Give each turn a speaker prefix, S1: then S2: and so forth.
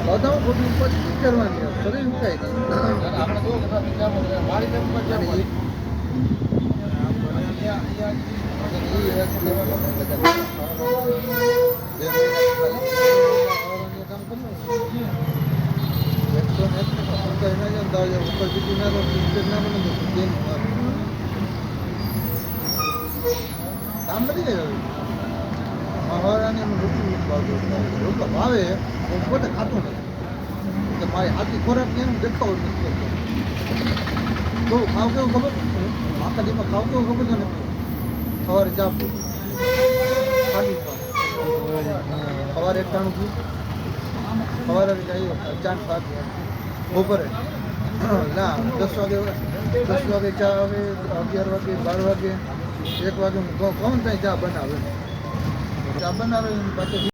S1: બધા ખોટું પછી કરવાની શરીર ઉકાઈ કામ નથી કર્યું મહારાની રોટલો ભાવે હું પોતે ખાતો નથી મારી હાથી ખોરાક એમ દેખાવો નથી કરતો બહુ ખાવ કેવું ખબર આખા દીમાં ખાવ કેવું ખબર છે ને સવારે ચા ખાલી સવારે 1 ટાણું પીવું સવારે ચા ભાત બપોરે ના 10 વાગે ચા આવે 11 વાગે 12 વાગે 1 વાગે હું કહું ત્યાં ચા બનાવે પાછું